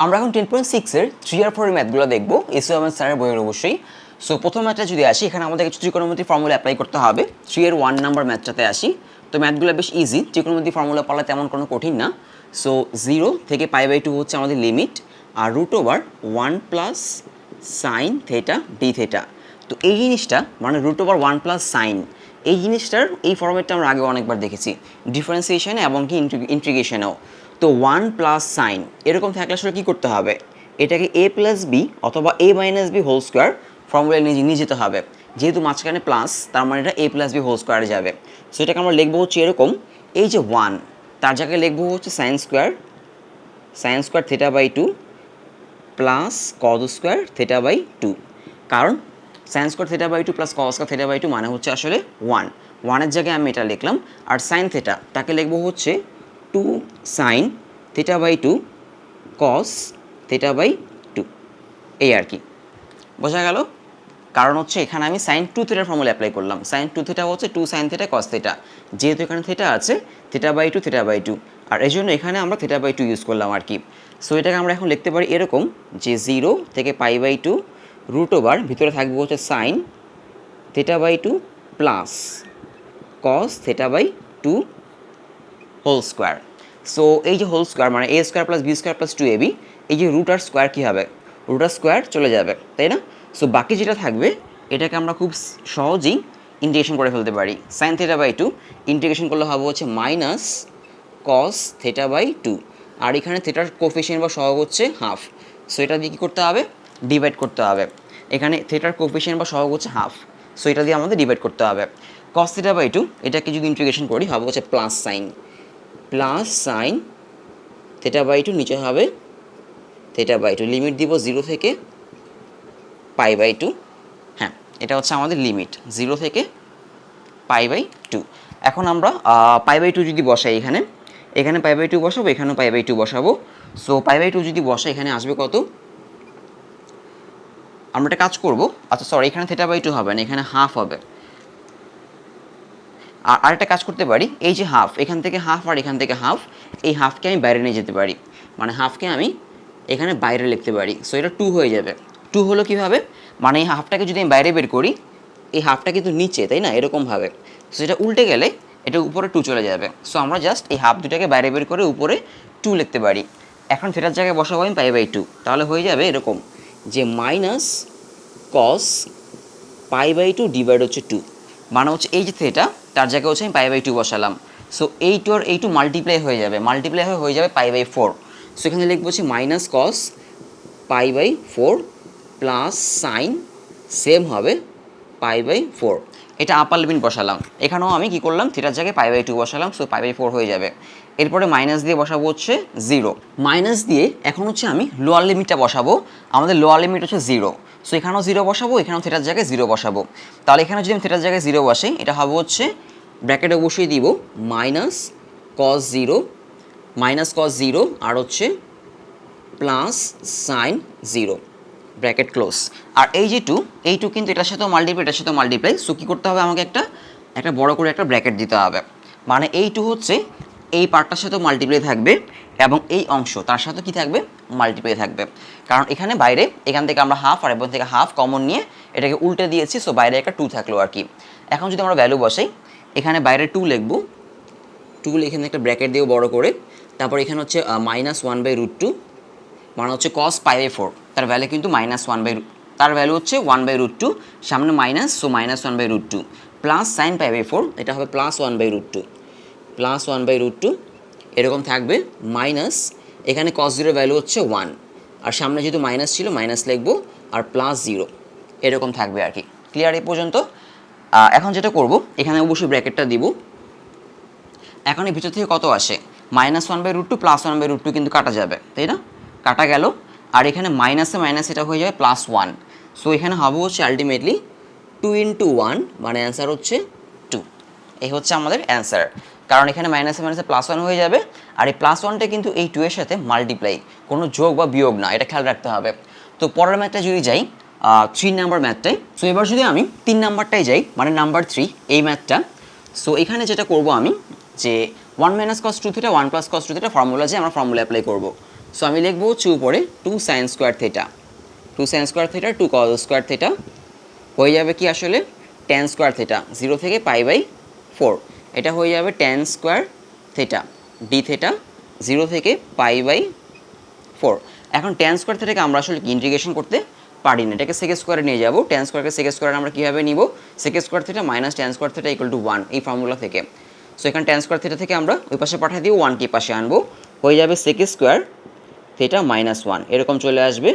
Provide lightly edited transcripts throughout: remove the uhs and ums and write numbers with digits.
আমরা এখন 10.6 এর 3 আর 4 এর ম্যাথগুলো দেখব এসইউ আহমেদ স্যারের বইয়ের অবশ্যই। সো প্রথম ম্যাথটা যদি আসি, এখানে আমাদের কিছু ত্রিকোণমিতি ফর্মুলা অ্যাপ্লাই করতে হবে। 3 এর 1 নাম্বার ম্যাথটাতে আসি। তো ম্যাথগুলো বেশ ইজি, ত্রিকোণমিতি ফর্মুলা পালা তেমন কোনো কঠিন না। সো 0 থেকে π/2 হচ্ছে আমাদের লিমিট, আর √1 plus sine theta D theta. তো এই জিনিসটা মানে √1 প্লাস সাইন, এই জিনিসটার এই ফর্মেটটা আমরা আগে অনেকবার দেখেছি ডিফারেন্সিয়েশনে এবং কি ইন্টিগ্রেশনেও। তো 1 প্লাস সাইন এরকম থাকলে আসলে কী করতে হবে, এটাকে a প্লাস বি অথবা a minus B whole square ফর্মুলায় নিয়ে যেতে হবে। যেহেতু মাঝখানে প্লাস, তার মানে এটা a প্লাস বি হোল স্কোয়ারে যাবে। সো এটাকে আমরা লিখবো হচ্ছে এরকম, এই যে 1 তার জায়গায় লিখবো হচ্ছে sine square θ/2 plus cos square θ/2। কারণ sine square θ/2 plus cos square θ/2 মানে হচ্ছে আসলে 1 জায়গায় আমি এটা লিখলাম। আর সাইন থেটা তাকে লিখবো হচ্ছে 2 সাইন θ/2 কস θ/2, এই আর কি, বোঝা গেল। কারণ হচ্ছে এখানে আমি সাইন 2 থেটার ফর্মুলা অ্যাপ্লাই করলাম। সাইন 2 থেটা হচ্ছে 2 সাইন থেটা কস থেটা, যেহেতু এখানে থেটা আছে θ/2 আর এই জন্য এখানে আমরা θ/2 ইউজ করলাম আর কি। সো এটাকে আমরা এখন লিখতে পারি এরকম যে 0 থেকে π/2 √, ভিতরে থাকবে হচ্ছে sine θ/2 plus cos θ/2 whole square. So এই যে হোল স্কোয়ার মানে a square plus B square plus 2ab, এই যে রুট আর স্কোয়ার কী হবে, রুট আর স্কোয়ার চলে যাবে, তাই না? সো বাকি যেটা থাকবে এটাকে আমরা খুব সহজেই ইন্টিগ্রেশন করে ফেলতে পারি। সাইন θ/2 ইন্টিগ্রেশন করলে হবে হচ্ছে মাইনাস কস θ/2, আর এখানে থেটার কোফিশিয়েন্ট বা সহগ হচ্ছে হাফ। সো এটা দিয়ে কী করতে হবে, ডিভাইড করতে হবে। এখানে থেটার কোফিশিয়েন্ট বা সহগ হচ্ছে হাফ, সো এটা দিয়ে আমাদের ডিভাইড করতে হবে। কস θ/2 এটাকে যদি ইন্টিগ্রেশন করি হবে হচ্ছে প্লাস সাইন θ/2, নিচে হবে θ/2, লিমিট দিব 0 থেকে π/2। হ্যাঁ, এটা হচ্ছে আমাদের লিমিট 0 থেকে π/2। এখন আমরা π/2 যদি বসাই, এখানে π/2 বসাবো, এখানেও π/2 বসাবো। সো π/2 যদি বসাই এখানে আসবে কত, আমরা একটা কাজ করব, আচ্ছা সরি, এখানে θ/2 হবে না, এখানে হাফ হবে। আর আরেকটা কাজ করতে পারি, এই যে হাফ, এখান থেকে হাফ আর এখান থেকে হাফ, এই হাফকে আমি বাইরে নিয়ে যেতে পারি, মানে হাফকে আমি এখানে বাইরে লিখতে পারি। সো এটা 2 হয়ে যাবে। 2 হলো কীভাবে, মানে এই হাফটাকে যদি আমি বাইরে বের করি, এই হাফটা কিন্তু নিচে, তাই না, এরকমভাবে। সো এটা উল্টে গেলে এটা উপরে 2 চলে যাবে। সো আমরা জাস্ট এই হাফ দুটাকে বাইরে বের করে উপরে 2 লিখতে পারি। এখন থেটার জায়গায় বসাবো আমি π/2, তাহলে হয়ে যাবে এরকম যে মাইনাস কস π/2 ডিভাইড হচ্ছে 2, মানে হচ্ছে এই যে থেটা তার জায়গায় হচ্ছে আমি π/2 বসালাম। সো এই 2 আর এই 2 মাল্টিপ্লাই হয়ে যাবে π/4। সো এখানে লিখবো হচ্ছে minus cos π/4 plus sine same হবে π/4। এটা আপার লিমিট বসালাম। এখানেও আমি কি করলাম, থিটার জায়গায় π/2 বসালাম, সো π/4 হয়ে যাবে। এরপরে মাইনাস দিয়ে বসাবো হচ্ছে 0, মাইনাস দিয়ে এখন হচ্ছে আমি লোয়ার লিমিটটা বসাবো। আমাদের লোয়ার লিমিট হচ্ছে 0, সো এখানেও 0 বসাবো, এখানেও থিটার জায়গায় 0 বসাবো। তাহলে এখানে যদি আমি থিটার জায়গায় 0 বসাই, এটা হবে হচ্ছে ব্র্যাকেটে অবশ্যই দিব মাইনাস কস 0 আর হচ্ছে প্লাস সাইন 0, ব্র্যাকেট ক্লোজ। আর এই যে 2, এই 2 কিন্তু এটার সাথেও মাল্টিপ্লাই, সো কী করতে হবে, আমাকে একটা বড় করে একটা ব্র্যাকেট দিতে হবে। মানে এই 2 হচ্ছে এই পার্টটার সাথেও মাল্টিপ্লাই থাকবে এবং এই অংশ তার সাথে কি থাকবে, মাল্টিপ্লাই থাকবে। কারণ এখানে বাইরে এখান থেকে আমরা হাফ আর এখান থেকে হাফ কমন নিয়ে এটাকে উল্টে দিয়েছি, সো বাইরে একটা 2 থাকলো আর কি। এখন যদি আমরা ভ্যালু বসাই, এখানে বাইরে 2 লিখবো, 2 এখানে একটা ব্র্যাকেট দিয়েও বড় করে, তারপর এখানে হচ্ছে -1/√2, মানে হচ্ছে কস π/4, তার ভ্যালু কিন্তু তার ভ্যালু হচ্ছে 1/√2, সামনে মাইনাস, সো -1/√2 প্লাস সাইন π/4, এটা হবে +1/√2 এরকম থাকবে, মাইনাস এখানে কস 0 ভ্যালু হচ্ছে 1, আর সামনে যেহেতু মাইনাস ছিল মাইনাস লিখবো, আর +0 এরকম থাকবে আর কি। ক্লিয়ার এই পর্যন্ত? এখন যেটা করব, এখানে অবশ্যই ব্র্যাকেটটা দিব। এখন এই ভিতর থেকে কত আসে, -1/√2 +1/√2 কিন্তু কাটা যাবে, তাই না, কাটা গেল। আর এখানে মাইনাসে মাইনাস এটা হয়ে যাবে +1, সো এখানে হবে হচ্ছে আলটিমেটলি 2 × 1, মানে অ্যান্সার হচ্ছে 2। এই হচ্ছে আমাদের অ্যান্সার, কারণ এখানে মাইনাসে মাইনাসে +1 হয়ে যাবে, আর এই +1টা কিন্তু এই 2 এর সাথে মাল্টিপ্লাই, কোনো যোগ বা বিয়োগ না, এটা খেয়াল রাখতে হবে। তো পরের ম্যাথটা যদি যাই, 3 নাম্বার ম্যাথটাই। সো এবার যদি আমি 3 নাম্বারটাই যাই, মানে নাম্বার 3 এই ম্যাথটা। সো এখানে যেটা করব আমি, যে 1 - cos 2θ 1 + cos 2θ ফর্মুলা, যে আমরা ফর্মুলা অ্যাপ্লাই করব। সো আমি লিখবো হচ্ছে উপরে 2 sign square theta, 2 sign square theta 2 cos square theta হয়ে যাবে কি আসলে tan স্কোয়ার থিটা 0 থেকে π/4, এটা হয়ে যাবে tan square theta d theta 0 থেকে π/4। এখন tan স্কোয়ার থিটাকে আমরা আসলে ইন্টিগ্রেশন করতে পারি না, এটাকে সেক স্কোয়ারে নিয়ে যাব। tan স্কোয়ারকে সেক স্কোয়ারে আমরা কীভাবে নিব, sec square theta minus tan square theta equal to 1 এই ফর্মুলা থেকে। সো এখানে tan স্কোয়ার থিটা থেকে আমরা ওই পাশে পাঠিয়ে দিয়ে 1 কে পাশে আনবো, হয়ে যাবে সেক স্কোয়ার থিটা মাইনাস 1, এরকম চলে আসবে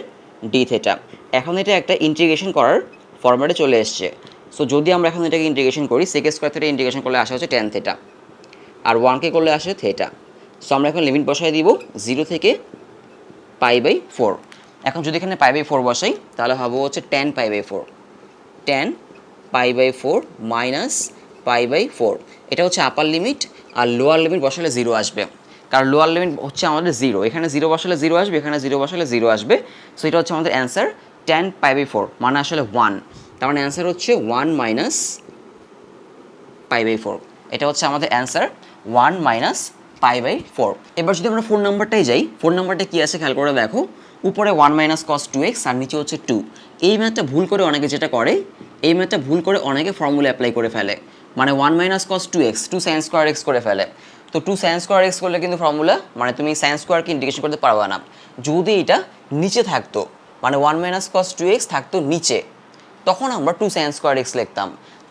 d থিটা। এখন এটা একটা ইন্টিগ্রেশন করার ফরম্যাটে চলে এসছে। সো যদি আমরা এখন এটাকে ইন্টিগ্রেশন করি, সেক স্কোয়ার থিটা ইন্টিগ্রেশন করলে আসা হচ্ছে tan থিটা, আর 1কে করলে আসে থিটা। সো আমরা এখন লিমিট বসাই দিব 0 থেকে π/4। এখন যদি এখানে π/4 বসাই তাহলে হবে হচ্ছে tan π/4, tan π/4 মাইনাস π/4, এটা হচ্ছে আপার লিমিট। আর লোয়ার লিমিট বসালে 0 আসবে, কারণ লোয়ার লিমিট হচ্ছে আমাদের 0, এখানে 0 বসালে 0 আসবে, এখানে 0 বসালে 0 আসবে। সো এটা হচ্ছে আমাদের অ্যান্সার tan π/4 মানে আসলে 1, তার মানে অ্যান্সার হচ্ছে 1 মাইনাস π/4, এটা হচ্ছে আমাদের অ্যান্সার 1 মাইনাস π/4। এবার যদি আমরা 4 নাম্বারটাই যাই, 4 নাম্বারটা কী আছে খেয়াল করে দেখো, উপরে 1 মাইনাস cos 2x আর নিচে হচ্ছে 2। এই ম্যাথটা ভুল করে অনেকে যেটা করে, এই ম্যাথটা ভুল করে অনেকে ফর্মুলা অ্যাপ্লাই করে ফেলে, মানে 1 minus cos 2x 2 sin square x করে ফেলে। তো 2 sin স্কোয়ার x করলে কিন্তু ফর্মুলা মানে তুমি sin স্কোয়ারকে ইন্টিগ্রেশন করতে পারবে না। যদি এটা নিচে থাকতো, মানে 1 মাইনাস cos 2x থাকতো নিচে, তখন আমরা 2 sin স্কোয়ার x লিখতাম।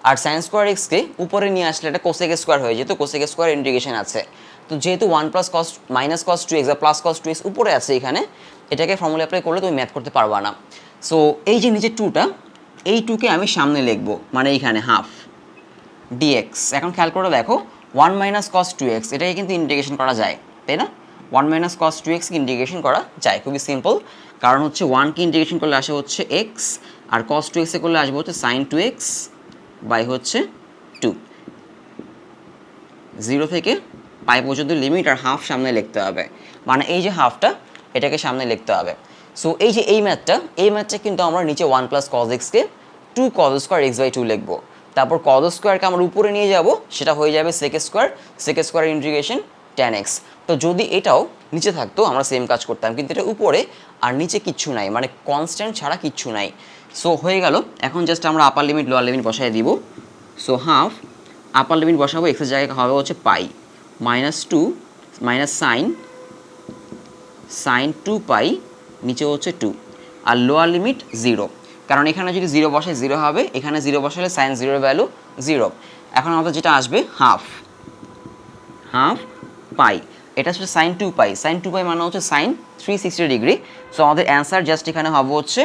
আর sin স্কোয়ার এক্সকে উপরে নিয়ে আসলে এটা কোসেক স্কোয়ার হয়ে যেত, কোসেক স্কোয়ার ইন্টিগ্রেশন আছে। তো যেহেতু 1 plus cos minus cos 2x বা প্লাস cos 2x উপরে আছে এখানে, এটাকে ফর্মুলা অ্যাপ্লাই করলে তুমি ম্যাথ করতে পারবা না। সো এই যে নিচে 2টা, এই 2কে আমি সামনে লিখবো, মানে এইখানে হাফ dx। এখন খেয়াল করে দেখো 1 মাইনাস cos 2x এটাকে কিন্তু ইন্টিগ্রেশন করা যায়, তাই না? 1 মাইনাস cos 2x কে ইন্টিগ্রেশন করা যায়, খুবই সিম্পল। কারণ হচ্ছে 1কে ইন্টিগ্রেশন করলে আসে হচ্ছে x, আর cos 2x এ করলে আসবে হচ্ছে sin 2x বাই হচ্ছে 2। 0 থেকে পাই পর্যন্ত লিমিট আর হাফ সামনে লিখতে হবে, মানে এই যে হাফটা এটাকে সামনে লিখতে হবে। সো এই যে এই ম্যাথটা কিন্তু আমরা নিচে 1 প্লাস cos x কে 2 cos স্কোয়ার x/2 লিখবো। তারপর cos স্কোয়ারকে আমরা উপরে নিয়ে যাব, সেটা হয়ে যাবে sec square integration tan x। তো যদি এটাও নিচে থাকতো আমরা সেম কাজ করতাম, কিন্তু এটা উপরে আর নিচে কিচ্ছু নাই, মানে কনস্ট্যান্ট ছাড়া কিচ্ছু নাই। সো হয়ে গেল, এখন জাস্ট আমরা আপার লিমিট লোয়ার লিমিট বসাই দিব। সো হাফ আপার লিমিট বসাবো, এক্সের জায়গায় হবে হচ্ছে পাই মাইনাস 2 মাইনাস সাইন 2 পাই, নিচে হচ্ছে 2, আর লোয়ার লিমিট 0, কারণ এখানে যদি 0 বসায় 0 হবে, এখানে 0 বসালে সাইন 0 এর ভ্যালু 0। এখন আমাদের যেটা আসবে হাফ পাই, এটা হচ্ছে সাইন 2 পাই, সাইন 2 পাই মানে হচ্ছে সাইন 360 ডিগ্রি। সো আমাদের অ্যান্সার জাস্ট এখানে হবে হচ্ছে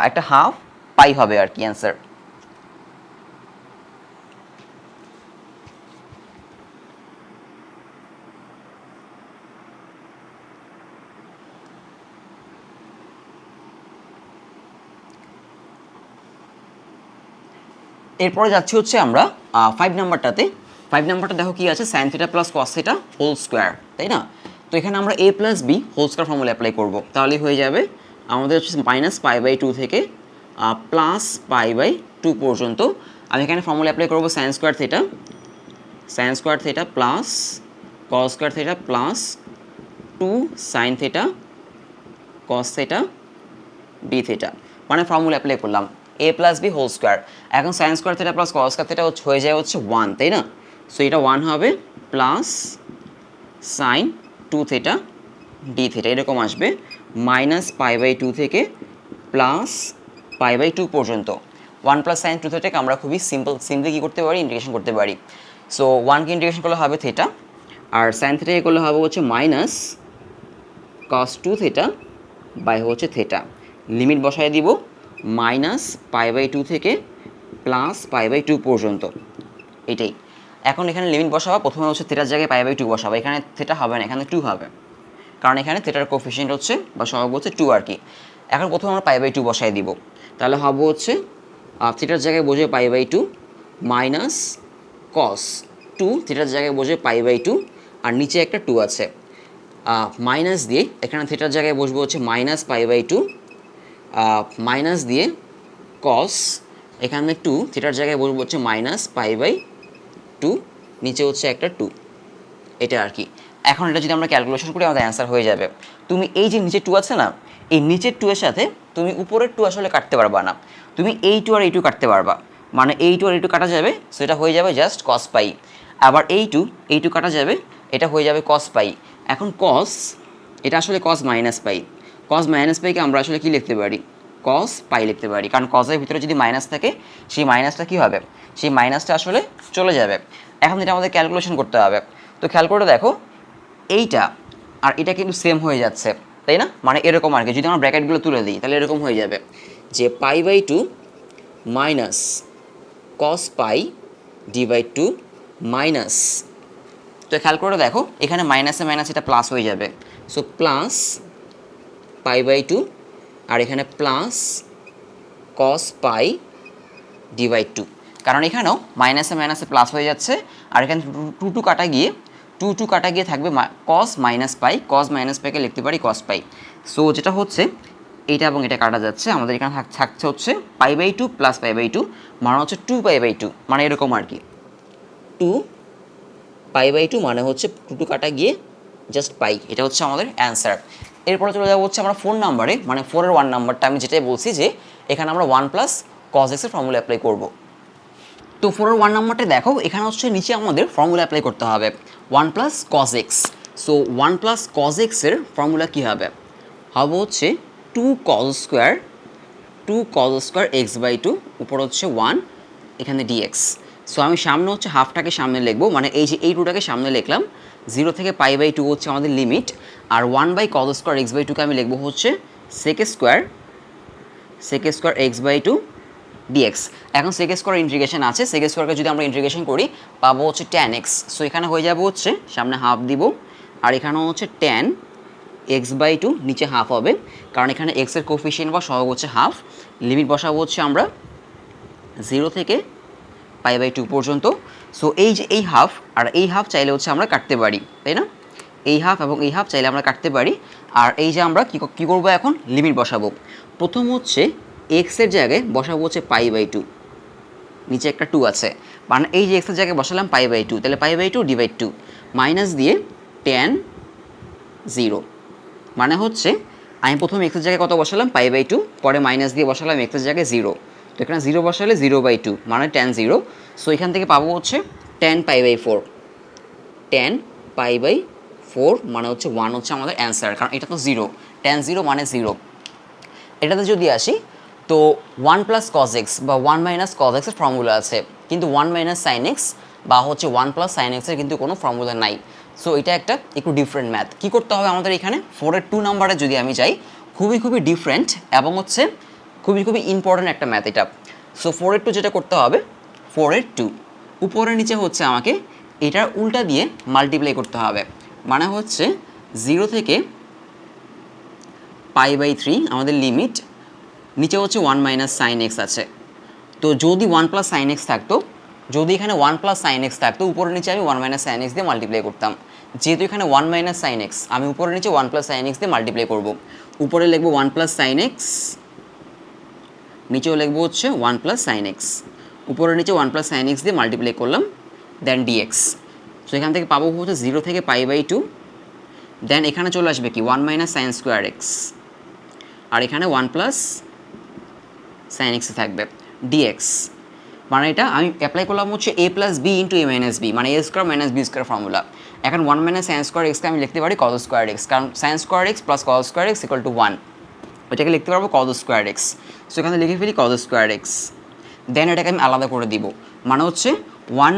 একটা হাফ পাই হবে আর কি অ্যান্সার। এরপরে যাচ্ছি হচ্ছে আমরা 5 নাম্বারটাতে। 5 নাম্বারটা দেখো কি আছে, sine theta plus cos theta whole square, তাই না? তো এখানে আমরা a plus B whole square formula apply করবো, তাহলে হয়ে যাবে আমাদের হচ্ছে মাইনাস π/2 থেকে প্লাস π/2 পর্যন্ত। আমি এখানে ফর্মুলা অ্যাপ্লাই করবো sine square theta plus cos square theta plus 2 sine theta cos theta D theta, মানে ফর্মুলা অ্যাপ্লাই করলাম a plus B whole square. এখন sine square theta plus cos square theta হয়ে যায় হচ্ছে 1, তাই না? সো এটা 1 হবে plus sign 2 theta D theta এরকম আসবে, মাইনাস π/2 থেকে প্লাস π/2 পর্যন্ত। 1 প্লাস সাইন 2 থিটাকে আমরা খুবই সিম্পলি কী করতে পারি, ইন্টিগ্রেশন করতে পারি। সো 1কে ইন্টিগ্রেশন করলে হবে থিটা, আর সাইন থিটাকে করলে হবে হচ্ছে মাইনাস cos 2 থিটা বাই হচ্ছে থিটা। লিমিট বসায় দিব মাইনাস π/2 থেকে প্লাস π/2 পর্যন্ত, এটাই। এখন এখানে লিমিট বসাবো, প্রথমে হচ্ছে থিটার জায়গায় π/2 বসাবো, এখানে থিটা হবে না, এখানে 2 হবে, কারণ এখানে থিটার কোফিশিয়েন্ট হচ্ছে বা সহগ হচ্ছে 2 আর কি। এখন প্রথমে আমরা π/2 বসাই দিব, তাহলে হবে হচ্ছে থিটার জায়গায় বসে π/2 মাইনাস কস 2 থিটার জায়গায় বসে π/2, আর নিচে একটা 2 আছে, মাইনাস দিয়ে এখানে থিটার জায়গায় বসবো হচ্ছে মাইনাস π/2, মাইনাস দিয়ে কস এখানে 2 থিটার জায়গায় বসবো হচ্ছে মাইনাস π/2, নিচে হচ্ছে একটা 2, এটা আর কি। এখন এটা যদি আমরা ক্যালকুলেশন করি আমাদের অ্যান্সার হয়ে যাবে। তুমি এই যে নিচে 2 আছে না, এই নিচের 2 এর সাথে তুমি উপরের 2 আসলে কাটতে পারবা না, তুমি এই 2 আর এই 2 কাটতে পারবা, মানে এই 2 আর এই 2 কাটা যাবে, সো এটা হয়ে যাবে জাস্ট cos পাই। আবার এই 2 কাটা যাবে, এটা হয়ে যাবে cos পাই। এখন cos, এটা আসলে cos minus pi, cos minus পাইকে আমরা আসলে কি লিখতে পারি, cos পাই লিখতে পারি, কারণ cos-এর ভিতরে যদি মাইনাস থাকে সেই মাইনাসটা কী হবে, সেই মাইনাসটা আসলে চলে যাবে। এখন এটা আমাদের ক্যালকুলেশন করতে হবে। তো খেয়াল করে দেখো, এইটা আর এটা কিন্তু সেম হয়ে যাচ্ছে, তাই না? মানে এরকম আর কি, যদি আমরা ব্র্যাকেটগুলো তুলে দিই তাহলে এরকম হয়ে যাবে যে π/2 মাইনাস cos পাই d/2 মাইনাস, তো খেয়াল করে দেখো এখানে মাইনাসে মাইনাস এটা প্লাস হয়ে যাবে, সো প্লাস π/2 আর এখানে প্লাস cos পাই d/2, কারণ এখানেও মাইনাসে মাইনাসে প্লাস হয়ে যাচ্ছে, আর এখানে টু কাটা গিয়ে কাটা গিয়ে থাকবে cos minus pi, cos minus পাইকে লিখতে পারি cos পাই। সো যেটা হচ্ছে এইটা এবং এটা কাটা যাচ্ছে, আমাদের এখানে থাকছে হচ্ছে π/2 প্লাস π/2, মানে হচ্ছে 2π/2, মানে এরকম আর কি, 2π/2 মানে হচ্ছে 2 কাটা গিয়ে জাস্ট পাই, এটা হচ্ছে আমাদের অ্যান্সার। এরপরে চলে যাবো হচ্ছে আমরা 4 নাম্বারে, মানে 4-এর 1 নাম্বারটা আমি যেটাই বলছি যে এখানে আমরা 1 প্লাস cos x এর ফর্মুলা অ্যাপ্লাই করবো। তো 4-এর 1 নাম্বারটা দেখো, এখানে হচ্ছে নিচে আমাদের ফর্মুলা অ্যাপ্লাই করতে হবে 1 plus cos x। So 1 plus cos x এর ফর্মুলা কী হবে, হবে হচ্ছে 2 cos স্কোয়ার x/2, উপর হচ্ছে 1, এখানে dx। সো আমি সামনে হচ্ছে হাফটাকে সামনে লিখবো, মানে এই যে এই 2টাকে সামনে লিখলাম, 0 থেকে π/2 হচ্ছে আমাদের লিমিট, আর 1/cos স্কোয়ার x/2কে আমি লিখবো হচ্ছে sec স্কোয়ার x/2 dx। এখন sec স্কোয়ার ইন্টিগ্রেশন আছে, sec স্কোয়ারকে যদি আমরা ইন্টিগ্রেশন করি পাবো হচ্ছে tan x। সো এখানে হয়ে যাবে হচ্ছে সামনে হাফ দিব, আর এখানেও হচ্ছে tan x/2, নিচে হাফ হবে, কারণ এখানে x এর কোফিশিয়েন্ট বা সহগ হচ্ছে হাফ। লিমিট বসাবো হচ্ছে আমরা 0 থেকে π/2 পর্যন্ত। সো এই যে এই হাফ আর এই হাফ চাইলে হচ্ছে আমরা কাটতে পারি, তাই না? এই হাফ এবং এই হাফ চাইলে আমরা কাটতে পারি। আর এই যে আমরা কী করবো, এখন লিমিট বসাবো। প্রথম হচ্ছে এক্সের জায়গায় বসাবো হচ্ছে π/2, নিচে একটা 2 আছে, মানে এই যে এক্সের জায়গায় বসালাম π/2, তাহলে π/2 /2 মাইনাস দিয়ে tan 0, মানে হচ্ছে আমি প্রথম এক্সের জায়গায় কত বসালাম π/2, পরে মাইনাস দিয়ে বসালাম এক্সের জায়গায় 0, তো এখানে 0 বসালে 0/2 মানে tan 0। সো এখান থেকে পাবো হচ্ছে tan π/4, tan π/4 মানে হচ্ছে 1 হচ্ছে আমাদের অ্যান্সার, কারণ এটা তো 0, tan 0 মানে 0। এটাতে যদি আসি তো 1 প্লাস cos x বা 1 মাইনাস cos x এর ফর্মুলা আছে, কিন্তু 1 মাইনাস sin x বা হচ্ছে 1 প্লাস sin x এর কিন্তু কোনো ফর্মুলা নাই। সো এটা একটা একটু ডিফারেন্ট ম্যাথ। কী করতে হবে আমাদের এখানে, 4-এর 2 নাম্বারে যদি আমি যাই, খুবই ডিফারেন্ট এবং হচ্ছে খুবই ইম্পর্ট্যান্ট একটা ম্যাথ এটা। সো 4-এর 2 যেটা করতে হবে, 4-এর 2 উপরে নিচে হচ্ছে আমাকে এটার উল্টা দিয়ে মাল্টিপ্লাই করতে হবে, মানে হচ্ছে 0 থেকে π/3 আমাদের লিমিট, নিচে হচ্ছে 1 মাইনাস সাইন এক্স আছে। তো যদি 1 প্লাস সাইন এক্স থাকতো, যদি এখানে 1 প্লাস সাইন এক্স থাকতো, উপরে নিচে আমি 1 মাইনাস সাইন এক্স দিয়ে মাল্টিপ্লাই করতাম। যেহেতু এখানে 1 মাইনাস সাইন এক্স, আমি উপরে নিচে 1 প্লাস সাইন এক্স দিয়ে মাল্টিপ্লাই করব। উপরে লিখবো 1 প্লাস সাইন এক্স, নিচেও লিখবো হচ্ছে 1 প্লাস সাইন এক্স, উপরে নিচে 1 প্লাস সাইন এক্স দিয়ে মাল্টিপ্লাই করলাম, দেন ডিএক্স। সো এখান থেকে পাবো হচ্ছে 0 থেকে π/2, দেন এখানে চলে আসবে কি 1 মাইনাস সাইন স্কোয়ার এক্স, আর এখানে 1 প্লাস সাইন এক্সে থাকবে ডিএক্স। মানে এটা আমি অ্যাপ্লাই করলাম হচ্ছে a plus b into a minus b, মানে a square minus b square formula. এখন 1 মাইনাস সাইন স্কোয়ার এক্সকে আমি লিখতে পারি cos স্কোয়ার এক্স, কারণ sine square x plus cos square x equal to 1, ওইটাকে লিখতে পারবো cos স্কোয়ার এক্স। সো এখানে লিখে ফেলি cos স্কোয়ার এক্স, দেন এটাকে আমি আলাদা করে দিব, মানে হচ্ছে 1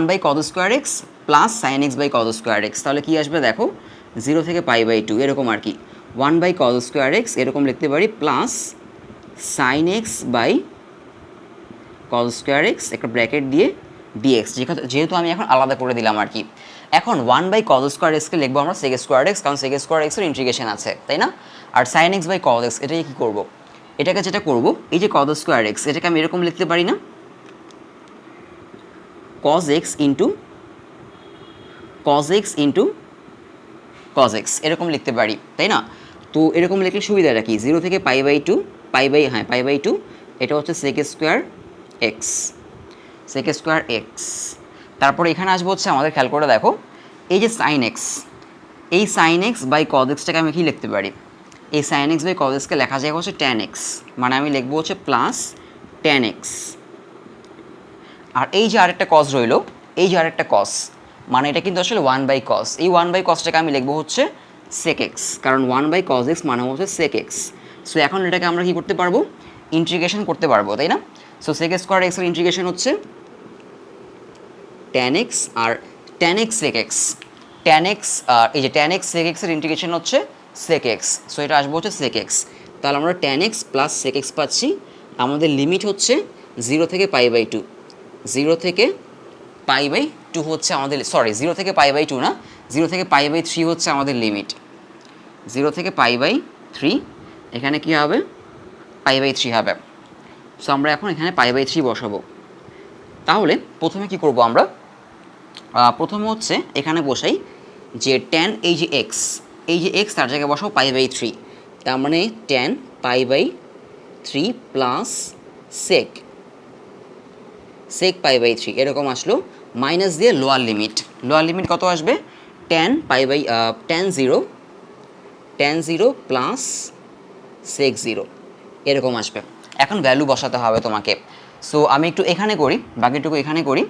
by cos square x plus sine x by cos square x. তাহলে কী আসবে দেখো, 0 থেকে π/2 এরকম আর কি, 1 বাই cos স্কোয়ার এক্স এরকম লিখতে পারি, plus sine x by cos square x একটা ব্র্যাকেট দিয়ে ডিএক্স, যেহেতু আমি এখন আলাদা করে দিলাম আর কি। এখন 1 বাই cos স্কোয়ার এক্সকে লিখবো আমরা sec স্কোয়ার এক্স, কারণ sec স্কোয়ার এক্সের ইন্টিগ্রেশন আছে, তাই না? আর sine x by cos X, এটাকে কী করবো, এটাকে যেটা করবো, এই যে cos স্কোয়ার এক্স এটাকে আমি এরকম লিখতে পারি না, cos x into cos x এরকম লিখতে পারি, তাই না? তো এরকম লিখলে সুবিধাটা কি, 0 থেকে π/2, এটা হচ্ছে sec স্কোয়ার এক্স, তারপরে এখানে আসবো হচ্ছে আমাদের, খেয়াল করে দেখো এই যে সাইন এক্স, এই সাইন এক্স বাই কজ এক্সটাকে আমি কি লিখতে পারি, এই সাইন এক্স বাই কজ এক্সকে লেখা যায় হচ্ছে ট্যান এক্স, মানে আমি লিখবো হচ্ছে প্লাস ট্যান এক্স। আর এই যে আরেকটা কজ রইলো, এই যে আরেকটা কজ, মানে এটা কিন্তু আসলে 1/cos, এই 1/cosটাকে আমি লিখবো হচ্ছে sec x, কারণ 1/cos x মানে হচ্ছে sec x। সো এখন এটাকে আমরা কি করতে পারবো, ইন্টিগ্রেশন করতে পারবো, তাই না? সো sec স্কোয়ার x এর ইন্টিগ্রেশন হচ্ছে tan x, আর tan x sec x, tan x এই যে tan x sec x এর ইন্টিগ্রেশন হচ্ছে sec x, সো এটা আসবো হচ্ছে sec x। তাহলে আমরা tan x plus sec x পাচ্ছি। আমাদের লিমিট হচ্ছে 0 থেকে π/2, 0 থেকে π/2 হচ্ছে আমাদের, সরি 0 থেকে π/2 না, 0 থেকে π/3 হচ্ছে আমাদের লিমিট, 0 থেকে π/3, এখানে কি হবে π/3 হবে। সো আমরা এখন এখানে π/3 বসাবো। তাহলে প্রথমে কি করব আমরা, প্রথমে হচ্ছে এখানে বসাই যে tan এই যে x, এই যে x তার জায়গায় বসাও π/3, তার মানে tan π/3 প্লাস sec π/3 এরকম আসলো, মাইনাস দিয়ে লোয়ার লিমিট কত আসবে, tan 0 প্লাস sec 0 এরকম আসবে। এখন ভ্যালু বসাতে হবে তোমাকে। সো আমি একটু এখানে করি, বাকিটুকু এখানে করি।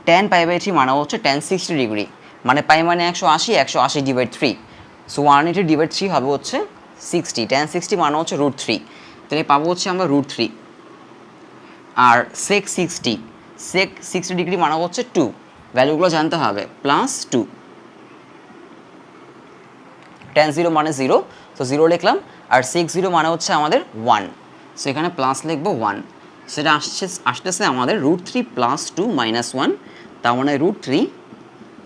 tan π/3 মানে হচ্ছে tan 60 ডিগ্রি, মানে পাই মানে 180, 180 ডিভাইড 3, সো 180 ডিভাইড 3 হবে হচ্ছে 60, tan 60 মানে হচ্ছে √3, তাহলে পাবো হচ্ছে আমরা √3। আর sec 60 ডিগ্রি মানে হচ্ছে 2, ভ্যালুগুলো জানতে হবে, প্লাস 2, tan 0 মানে 0, সো 0 লিখলাম, আর sec 0 মানে হচ্ছে আমাদের 1, সো এখানে প্লাস লিখবো 1, সেটা আসতেছে আমাদের √3 প্লাস 2 মাইনাস 1, তার মানে √3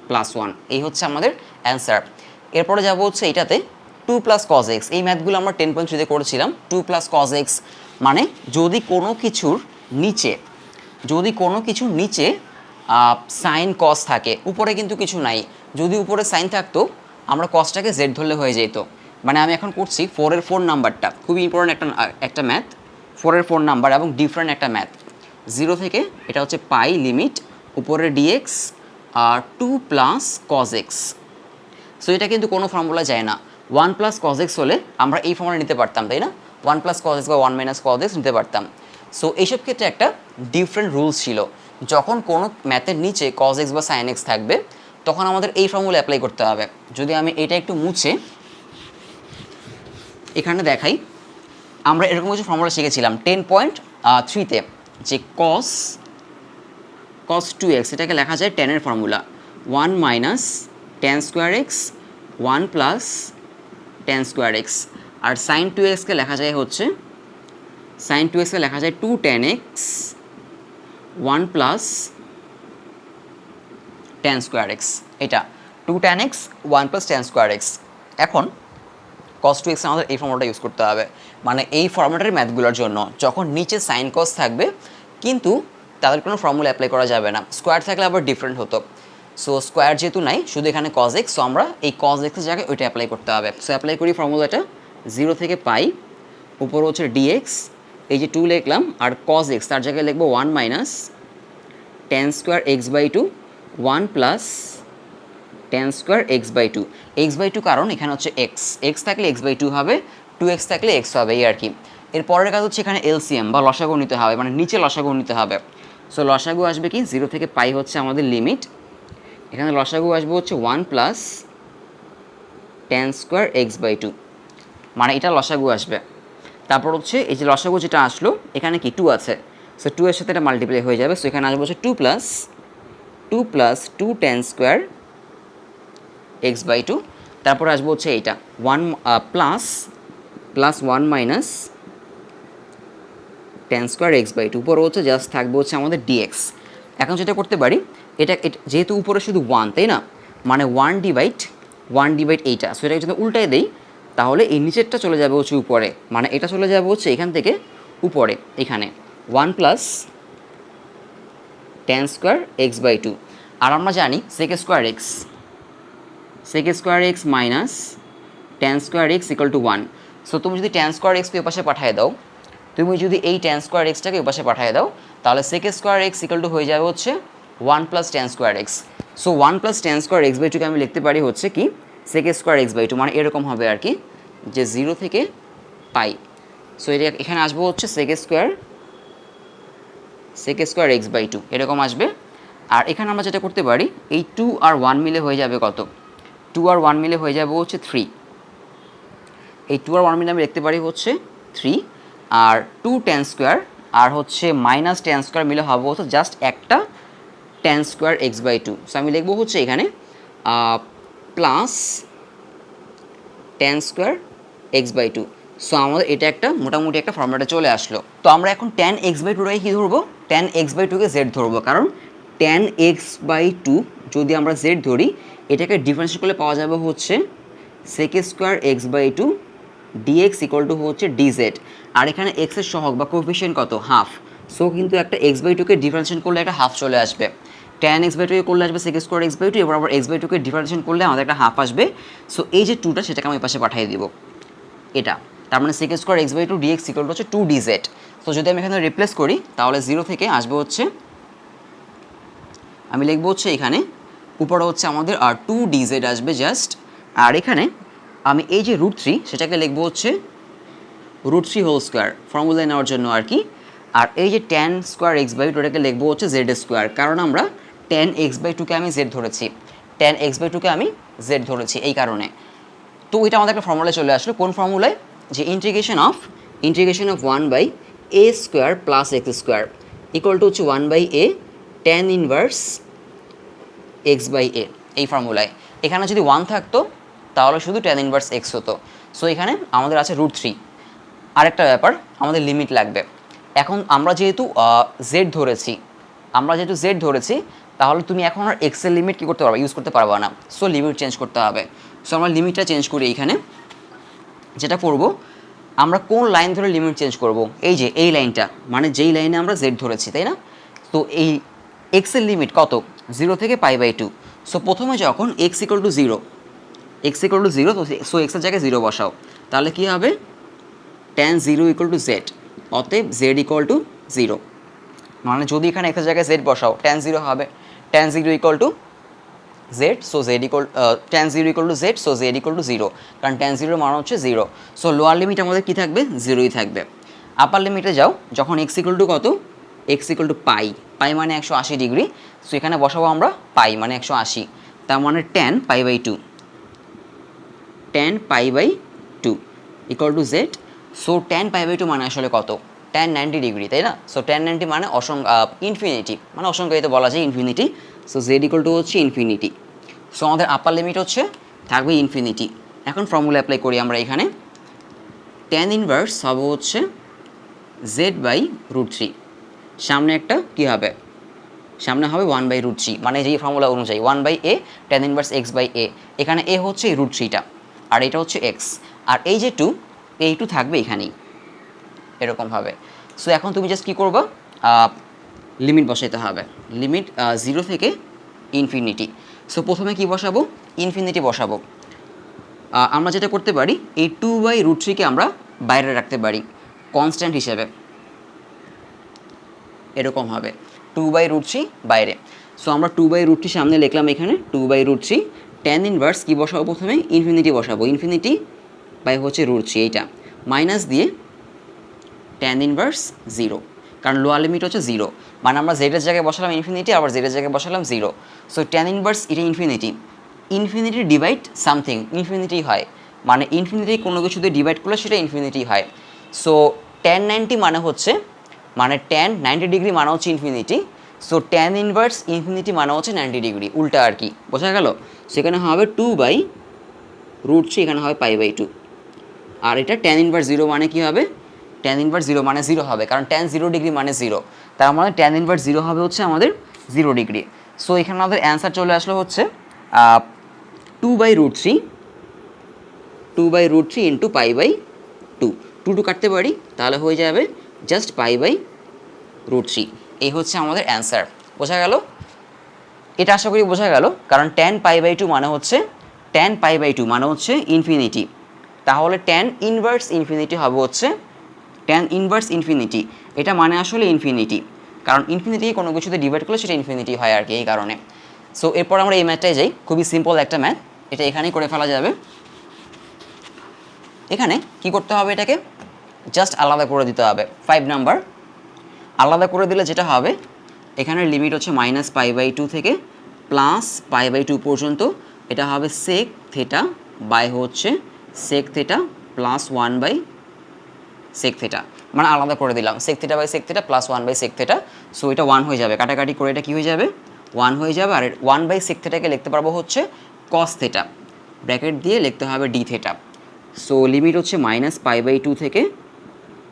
প্লাস 1, এই হচ্ছে আমাদের অ্যান্সার। এরপরে যাবো হচ্ছে এটাতে 2 প্লাস cos x, এই ম্যাথগুলো আমরা 10.3 করেছিলাম। 2 প্লাস cos x মানে যদি কোনো কিছুর নিচে সাইন কস থাকে, উপরে কিন্তু কিছু নাই, যদি উপরে সাইন থাকতো আমরা কসটাকে জেড ধরলে হয়ে যেত। মানে আমি এখন করছি 4-এর 4 নাম্বারটা, খুবই ইম্পর্টেন্ট একটা ম্যাথ, 4-এর 4 নাম্বার এবং ডিফারেন্ট একটা ম্যাথ। 0 থেকে এটা হচ্ছে পাই লিমিট, উপরে dx আর 2 প্লাস cos x, সো এটা কিন্তু কোনো ফর্মুলা যায় না। 1 প্লাস cos x হলে আমরা এই ফর্মুলা নিতে পারতাম, তাই না? 1 প্লাস cos x বা 1 মাইনাস cos x নিতে পারতাম। সো এইসব ক্ষেত্রে একটা ডিফারেন্ট রুলস ছিল, যখন কোনো ম্যাথের নিচে cos x বা sin x থাকবে তখন আমাদের এই ফর্মুলা অ্যাপ্লাই করতে হবে। যদি আমি এটা একটু মুছে এখানে দেখাই, আমরা এরকম কিছু ফর্মুলা শিখেছিলাম 10.3-তে, যে cos 2x এটাকে লেখা যায় tan-এর formula 1 minus tan square X 1 plus tan square X, আর sin 2x-কে লেখা যায় হচ্ছে sin 2x-কে লেখা যায় 2 tan x 1 plus tan square x, এটা 2 tan x 1 plus tan square x. এখন cos 2x আমাদের এই ফর্মুলাটা ইউজ করতে হবে, মানে এই ফর্মুলাটার ম্যাথগুলোর জন্য যখন নিচে সাইন কস থাকবে কিন্তু তাদের কোনো ফর্মুলা অ্যাপ্লাই করা যাবে না, স্কোয়ার থাকলে আবার ডিফারেন্ট হতো। সো স্কোয়ার যেহেতু নাই, শুধু এখানে cos x, সো আমরা এই cos x এর জায়গায় ওইটা অ্যাপ্লাই করতে হবে। সো অ্যাপ্লাই করি ফর্মুলাটা, 0 থেকে পাই, উপর হচ্ছে dx, এই যে 2 লিখলাম, আর cos x তার জায়গায় লিখবো 1 minus tan square x/2 1 plus tan square x/2, x/2 কারণ এখানে হচ্ছে x থাকলে x/2 হবে, 2x থাকলে x হবে, এই আর কি। এর পরের কাজ হচ্ছে এখানে এলসিএম বা লসাগু নিতে হবে, মানে নিচে লসাগু নিতে হবে। সো লসাগু আসবে কি, 0 থেকে পাই হচ্ছে আমাদের লিমিট, এখানে লসাগু আসবে হচ্ছে 1 প্লাস tan স্কোয়ার x/2, মানে এটা লসাগু আসবে। তারপর হচ্ছে এই যে লসাগু যেটা আসলো এখানে কি 2 আছে, সো 2 এর সাথে এটা মাল্টিপ্লাই হয়ে যাবে, সো এখানে আসবে হচ্ছে 2 প্লাস 2 tan স্কোয়ার x/2, তারপর আসবো হচ্ছে এইটা 1 plus 1 minus tan square x/2, উপর হচ্ছে জাস্ট থাকবে হচ্ছে আমাদের dx। এখন যেটা করতে পারি, এটা যেহেতু উপরে শুধু 1, তাই না, মানে 1 ডিভাইড এইটা, সো এটাকে যদি উল্টায় দেই তাহলে এই নিচেরটা চলে যাবে হচ্ছে উপরে, মানে এটা চলে যাবে হচ্ছে এখান থেকে উপরে, এখানে 1 প্লাস tan স্কোয়ার x/2, আর আমরা জানি sec square x minus tan square x equal to 1। So তুমি যদি tan স্কোয়ার x-কে ওপাশে পাঠিয়ে দাও, তুমি যদি এই tan স্কোয়ার x-টাকে ওপাশে পাঠিয়ে দাও, তাহলে sec square x equal to হয়ে যাবে হচ্ছে 1 plus tan square x। So 1 plus tan square x by টুকে আমি লিখতে পারি হচ্ছে কি sec square x by two, মানে এরকম হবে আর কি, যে 0 থেকে পাই। সো এটা এখানে আসবো হচ্ছে sec square x by two এরকম আসবে। আর এখানে আমরা যেটা করতে পারি, এই 2 আর 1 মিলে হয়ে যাবে কত, 2 আর 1 মিলে হয়ে যাবে হচ্ছে 3। এই 2 আর 1 মিলে আমি লিখতে পারি হচ্ছে 3, আর 2 টেন স্কোয়ার আর হচ্ছে মাইনাস টেন স্কোয়ার মিলে হবে হচ্ছে জাস্ট একটা tan square x by two. So আমি লিখবো হচ্ছে এখানে plus tan square x by two. So আমাদের এটা একটা মোটামুটি একটা ফর্মুলাটা চলে আসলো। তো আমরা এখন টেন এক্স বাই টুটাকে কী ধরবো, টেন এক্স বাই টুকে জেড ধরবো, কারণ টেন এক্স বাই টু যদি আমরা জেড ধরি এটাকে ডিফারেন্সিয়েট করলে পাওয়া যাবে হচ্ছে sec square x by two dx equal to হচ্ছে ডিজেড। আর এখানে এক্সের সহগ বা কোএফিশিয়েন্ট কত, হাফ। সো কিন্তু একটা এক্স বাই টুকে ডিফারেন্সিয়েট করলে একটা হাফ চলে আসবে, টেন এক্স বাই টুকে করলে আসবে sec square x by two, এবার আবার এক্স বাই টুকে ডিফারেন্সিয়েট করলে আমাদের একটা হাফ আসবে। সো এই যে টুটা সেটাকে আমি পাশে পাঠিয়ে দিব, এটা তার মানে sec square x by two dx equal to হচ্ছে টু ডিজেড। তো যদি আমি এখানে রিপ্লেস করি তাহলে 0 থেকে আসবে হচ্ছে, আমি লিখবো হচ্ছে এখানে উপরে হচ্ছে আমাদের আর 2 ডিজেড আসবে জাস্ট। আর এখানে আমি এই যে √3 সেটাকে লিখবো হচ্ছে √3 হোল স্কোয়ার ফর্মুলায় নেওয়ার জন্য আর কি। আর এই যে ten square x by two এটাকে লিখবো হচ্ছে জেড স্কোয়ার, কারণ আমরা টেন এক্স বাই টুকে আমি জেড ধরেছি, টেন এক্স বাই টুকে আমি জেড ধরেছি এই কারণে। তো এটা আমাদের একটা ফর্মুলায় চলে আসলো, কোন ফর্মুলায়, যে integration of 1 by A square plus X square equal to হচ্ছে 1 by A tan inverse X by A, এই ফর্মুলায়। এখানে যদি 1 থাকতো তাহলে শুধু টেন ইনভার্স এক্স হতো। সো এখানে আমাদের আছে √3। আরেকটা ব্যাপার, আমাদের লিমিট লাগবে। এখন আমরা যেহেতু জেড ধরেছি তাহলে তুমি এখন আর এক্সের লিমিট কী করতে পারবে, ইউজ করতে পারবে না। সো লিমিট চেঞ্জ করতে হবে। সো আমরা লিমিটটা চেঞ্জ করি। এইখানে যেটা করব, আমরা কোন লাইন ধরে লিমিট চেঞ্জ করব, এই যে এই লাইনটা, মানে যেই লাইনে আমরা জেড ধরেছি, তাই না। তো এই এক্সের লিমিট কত, 0 থেকে π/2। সো প্রথমে যখন এক্স ইকুয়াল টু জিরো, তো সো এক্সের জায়গায় 0 বসাও, তাহলে কী হবে, tan 0 ইকুয়াল টু জেড, অতএব জেড ইকুয়াল টু 0। মানে যদি এখানে এক্সের জায়গায় জেড বসাও tan 0 হবে, tan 0 equal to Z, so Z equal tan 0 equal to Z, so Z equal to 0, কারণ tan 0 মান হচ্ছে 0। সো লোয়ার লিমিট আমাদের কী থাকবে, 0ই থাকবে। আপার লিমিটে যাও, যখন এক্স ইকুয়াল টু কত, এক্স ইকুয়াল টু পাই মানে 180 ডিগ্রি। সো এখানে বসাবো আমরা পাই মানে 180, তার মানে tan π/2 equal to Z. So tan π/2 মানে আসলে কত, tan 90 ডিগ্রি, তাই না। সো tan 90 মানে ইনফিনিটি, মানে অসংখ্যায়িত বলা যায় infinity. So Z equal to হচ্ছে ইনফিনিটি। সো আমাদের আপার লিমিট হচ্ছে থাকবে ইনফিনিটি। এখন ফর্মুলা অ্যাপ্লাই করি আমরা এখানে, tan ইনভার্স হবে হচ্ছে জেড বাই √3, সামনে একটা কী হবে, সামনে হবে 1/√3, মানে যেই ফর্মুলা অনুযায়ী 1 by A tan inverse X by A. এখানে এ হচ্ছে এই √3টা, আর এটা হচ্ছে এক্স, আর এই যে 2, এই 2 থাকবে এখানেই, এরকমভাবে। সো এখন তুমি জাস্ট কী করবা, লিমিট বসাইতে হবে, লিমিট 0 থেকে ইনফিনিটি। সো প্রথমে কি বসাবো, ইনফিনিটি বসাবো। আমরা যেটা করতে পারি, এই 2/√3কে আমরা বাইরে রাখতে পারি কনস্ট্যান্ট হিসেবে, এরকম হবে 2/√3 বাইরে। সো আমরা 2/√3 সামনে লিখলাম, এখানে 2/√3 tan ইনভার্স কী বসাবো, প্রথমে ইনফিনিটি বসাবো, ইনফিনিটি বাই হচ্ছে √3, এইটা মাইনাস দিয়ে tan ইনভার্স 0, কারণ লোয়ার লিমিট হচ্ছে 0, মানে আমরা জেডের জায়গায় বসালাম ইনফিনিটি, আবার জেডের জায়গায় বসালাম 0। সো tan ইনভার্স এটা ইনফিনিটি ডিভাইড সামথিং, ইনফিনিটি হয়, মানে ইনফিনিটি কোনো কিছু দিয়ে ডিভাইড করলে সেটা ইনফিনিটি হয়। সো tan 90 মানে হচ্ছে, মানে tan 90 ডিগ্রি মানে হচ্ছে infinity. So tan inverse infinity মানে হচ্ছে 90 ডিগ্রি, উল্টা আর কি, বোঝা গেল। সেখানে হবে 2/√3, এখানে হবে π/2। আর এটা tan ইনভার্স 0 মানে কী হবে, tan ইনভার্স 0 মানে 0 হবে, কারণ tan 0 ডিগ্রি মানে 0, তার মানে tan ইনভার্স 0 হবে হচ্ছে আমাদের 0 ডিগ্রি। সো এখানে আমাদের অ্যান্সার চলে আসলো হচ্ছে 2/√3 ইন্টু π/2, 2 কাটতে পারি তাহলে হয়ে যাবে জাস্ট π/√3। এই হচ্ছে আমাদের অ্যান্সার, বোঝা গেল। এটা আশা করি বোঝা গেল, কারণ tan π/2 মানে হচ্ছে ইনফিনিটি, তাহলে tan ইনভার্স ইনফিনিটি হবে হচ্ছে tan ইনভার্স ইনফিনিটি, এটা মানে আসলে ইনফিনিটি, কারণ ইনফিনিটি কোনো কিছুতে ডিভাইড করলে সেটা ইনফিনিটি হয় আর কি, এই কারণে। সো এরপর আমরা এই ম্যাথটায় যাই, খুবই সিম্পল একটা ম্যাথ, এটা এখানেই করে ফেলা যাবে। এখানে কি করতে হবে, এটাকে জাস্ট আলাদা করে দিতে হবে। 5 নাম্বার আলাদা করে দিলে যেটা হবে, এখানের লিমিট হচ্ছে -π/2 থেকে +π/2 পর্যন্ত, এটা হবে sec থিটা বাই হচ্ছে sec থিটা +1/sec থিটা, মানে আলাদা করে দিলাম sec theta by sec theta +1/sec theta. So এটা 1 হয়ে যাবে, কাটাকাটি করে এটা কি হয়ে যাবে, 1 হয়ে যাবে। আর 1/sec থিটাকে লিখতে পারবো হচ্ছে cos থিটা, ব্র্যাকেট দিয়ে লিখতে হবে d থিটা। সো লিমিট হচ্ছে -π/2 থেকে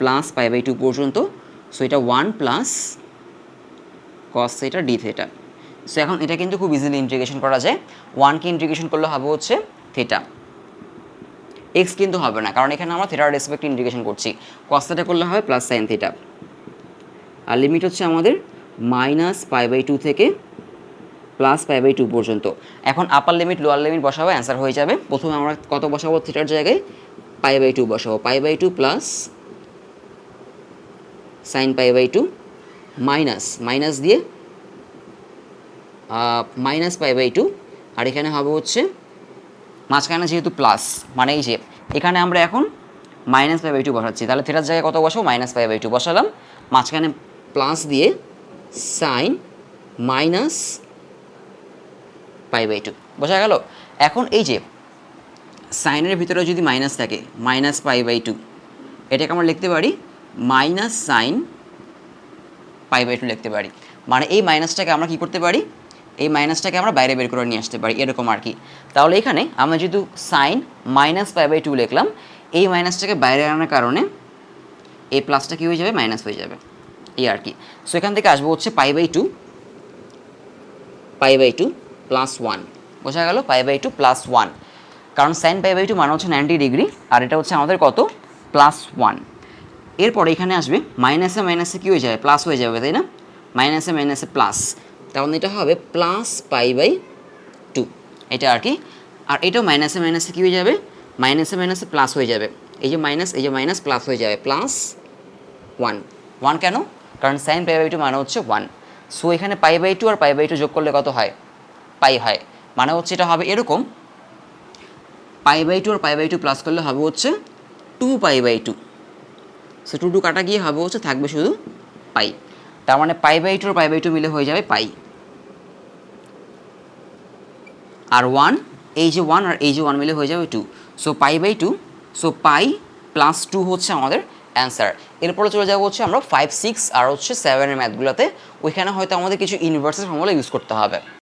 +π/2 পর্যন্ত। সো এটা 1 plus cos theta d theta. So এখন এটা কিন্তু খুব ইজিলি ইন্টিগ্রেশন করা যায়। 1কে ইন্টিগ্রেশন করলে হবে হচ্ছে থিটা, এক্স কিন্তু হবে না, কারণ এখানে আমরা থিটার রেসপেক্টে ইন্টিগ্রেশন করছি। cos থিটা করলে হবে প্লাস sin থিটা। আর লিমিট হচ্ছে আমাদের -π/2 থেকে +π/2 পর্যন্ত। এখন আপার লিমিট লোয়ার লিমিট বসাবো, অ্যান্সার হয়ে যাবে। প্রথমে আমরা কত বসাবো, থিটার জায়গায় π/2 বসাবো, π/2 প্লাস sin π/2 মাইনাস দিয়ে -π/2, আর এখানে হবে হচ্ছে মাঝখানে যেহেতু প্লাস, মানে এই যে এখানে আমরা এখন -π/2 বসাচ্ছি, তাহলে থিটার জায়গায় কত বসাবো, -π/2 বসালাম, মাঝখানে প্লাস দিয়ে সাইন -π/2 বোঝা গেল। এখন এই যে সাইনের ভিতরে যদি মাইনাস থাকে, -π/2, এটাকে আমরা লিখতে পারি -sin π/2 লিখতে পারি। মানে এই মাইনাসটাকে আমরা কি করতে পারি, এই মাইনাসটাকে আমরা বাইরে বের করে নিয়ে আসতে পারি, এরকম আর কি। তাহলে এখানে আমরা যেহেতু সাইন -π/2 লিখলাম, এই মাইনাসটাকে বাইরে আনার কারণে এই প্লাসটা কী হয়ে যাবে, মাইনাস হয়ে যাবে, এই আর কি। সো এখান থেকে আসবো হচ্ছে π/2 +1, বোঝা গেল, π/2 +1, কারণ সাইন π/2 মানে হচ্ছে 90 ডিগ্রি, আর এটা হচ্ছে আমাদের কত, +1। এরপরে এখানে আসবে মাইনাসে মাইনাসে কী হয়ে যাবে, প্লাস হয়ে যাবে, তাই না, মাইনাসে মাইনাসে প্লাস, তখন এটা হবে +π/2, এটা আর কি। আর এটাও মাইনাসে মাইনাসে কী হয়ে যাবে, মাইনাসে মাইনাসে প্লাস হয়ে যাবে, এই যে মাইনাস প্লাস হয়ে যাবে, +1 কেন, কারণ সাইন π/2 মানে হচ্ছে 1। সো এখানে π/2 আর π/2 যোগ করলে কত হয়, পাই হয়, মানে হচ্ছে এটা হবে এরকম, π/2 আর π/2 প্লাস করলে হবে হচ্ছে 2π/2। সো 2 কাটা গিয়ে হবে হচ্ছে থাকবে শুধু পাই, তার মানে π/2 আর π/2 মিলে হয়ে যাবে পাই। আর 1, এই যে 1 আর এই যে 1 মিলে হয়ে যাবে 2, সো π/2, সো পাই +2 হচ্ছে আমাদের অ্যান্সার। এরপরে চলে যাবো হচ্ছে আমরা 5, 6 আর হচ্ছে 7 এর ম্যাথগুলোতে, ওইখানে হয়তো আমাদের কিছু ইনভার্সের ফর্মুলা ইউজ করতে হবে।